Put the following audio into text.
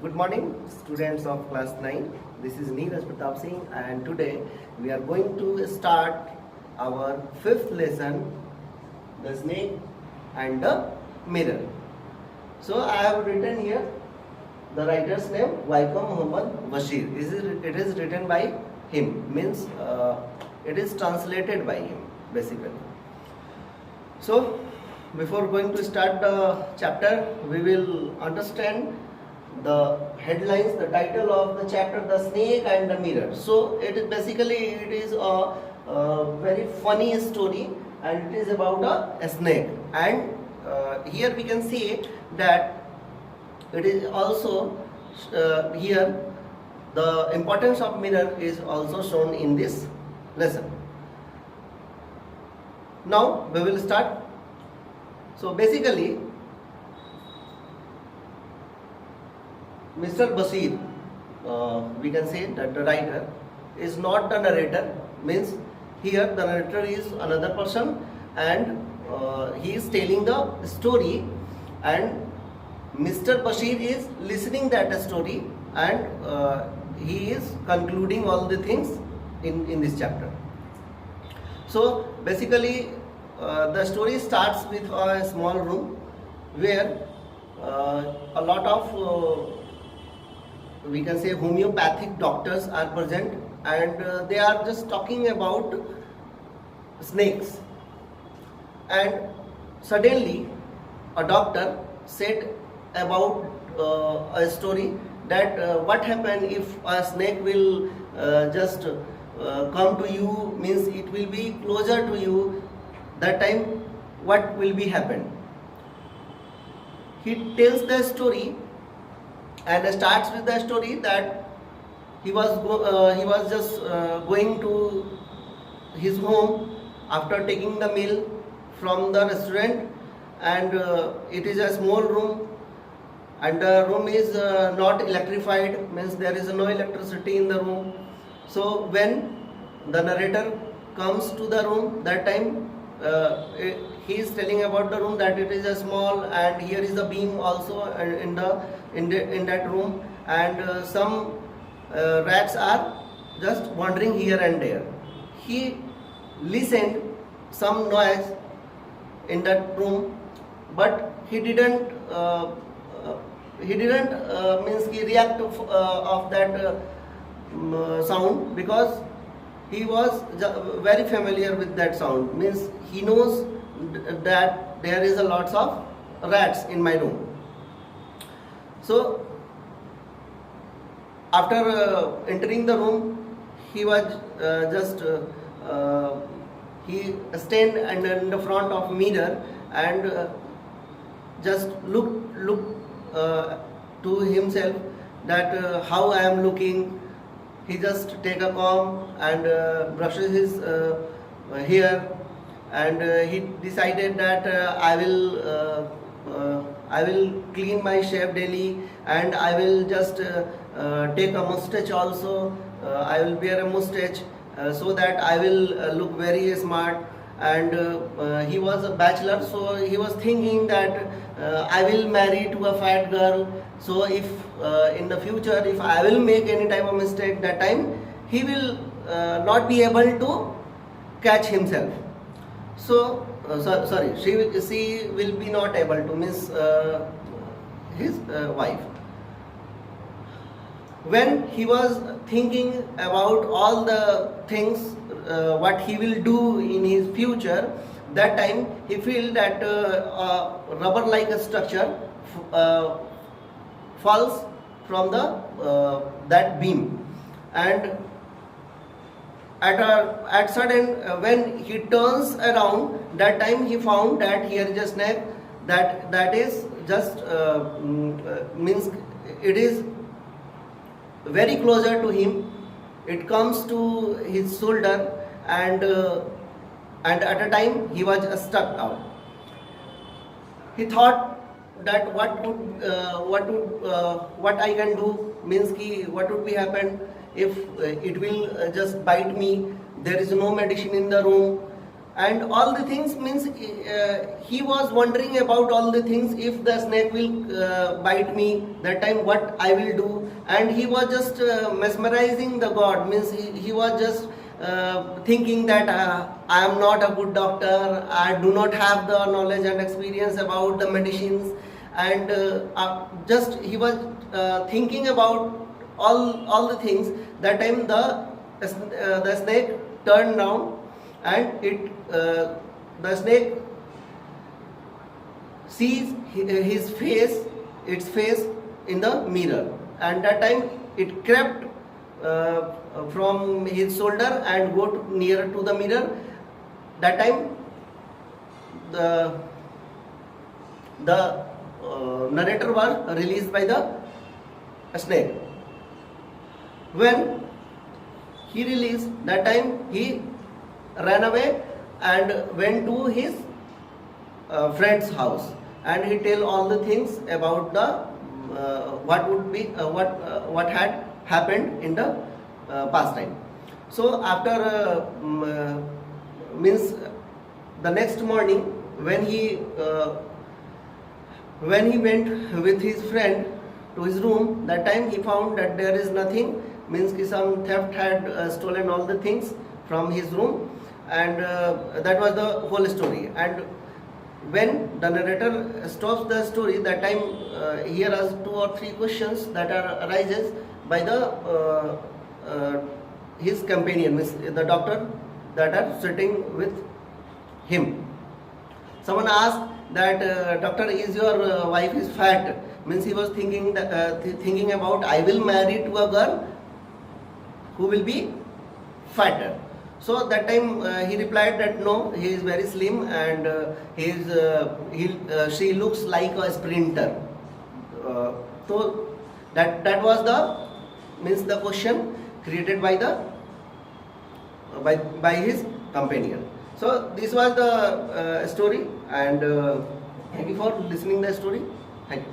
Good morning, students of class 9. This is Neeraj Pratap Singh, and today we are going to start our fifth lesson, the snake and the mirror. So I have written here the writer's name Vaikom Muhammad Bashir. It is written by him, means it is translated by him basically. So before going to start the chapter, we will understand the headlines, the title of the chapter, the snake and the mirror. So it is a very funny story, and it is about a snake. And here we can see that it is also here the importance of mirror is also shown in this lesson. Now we will start. So basically, Mr. Bashir, we can say that the writer is not the narrator, means here the narrator is another person, and he is telling the story, and Mr. Bashir is listening that story, and he is concluding all the things in this chapter. So basically the story starts with a small room where a lot of we can say homeopathic doctors are present, and they are just talking about snakes. And suddenly a doctor said about a story that what happen if a snake will just come to you, means it will be closer to you, that time what will be happen. He tells the story and starts with the story that he was just going to his home after taking the meal from the restaurant, and it is a small room, and the room is not electrified, means there is no electricity in the room. So when the narrator comes to the room, that time he is telling about the room that it is a small, and here is the beam also in that room, and some rats are just wandering here and there. He listened some noise in that room, but he didn't means he react of that sound, because he was very familiar with that sound, means he knows that there is a lots of rats in my room. So after entering the room, he was he stand in the front of mirror and just look to himself that how I am looking. He just take a comb and brushes his hair, and he decided that I will clean my shave daily, and I will just take a mustache also. I will wear a mustache so that I will look very smart. And he was a bachelor, so he was thinking that I will marry to a fat girl. So if in the future if I will make any type of mistake, that time he will not be able to catch himself. So sorry, she will be not able to miss his wife. When he was thinking about all the things what he will do in his future, that time he feel that a rubber like a structure falls from the that beam, and at sudden when he turns around, that time he found that here is a snake that is just means it is very closer to him. It comes to his shoulder, and at a time he was stuck out. He thought that what I can do, means what would be happen if it will just bite me. There is no medicine in the room, and all the things means he was wondering about all the things. If the snake will bite me, that time what I will do. And he was just mesmerizing the god, means he was just thinking that I am not a good doctor, I do not have the knowledge and experience about the medicines. And just he was thinking about all the things. That time the snake turned down, and the snake sees its face in the mirror, and that time it crept from his shoulder and go nearer to the mirror. That time the narrator was released by the snake. When he released, that time he ran away and went to his friend's house, and he tell all the things about the what had happened in the past time. So after means the next morning, when he went with his friend to his room, that time he found that there is nothing, means ki some theft had stolen all the things from his room. And that was the whole story. And when the narrator stops the story, that time here are 2 or 3 questions that are arises by the his companion, means the doctor that are sitting with him. Someone asked that doctor, is your wife is fat? Means he was thinking thinking about, I will marry to a girl who will be fatter. So that time he replied that no, he is very slim, and she looks like a sprinter. So that was the question created by by his companion. So this was the story, and thank you for listening the story. Thank you.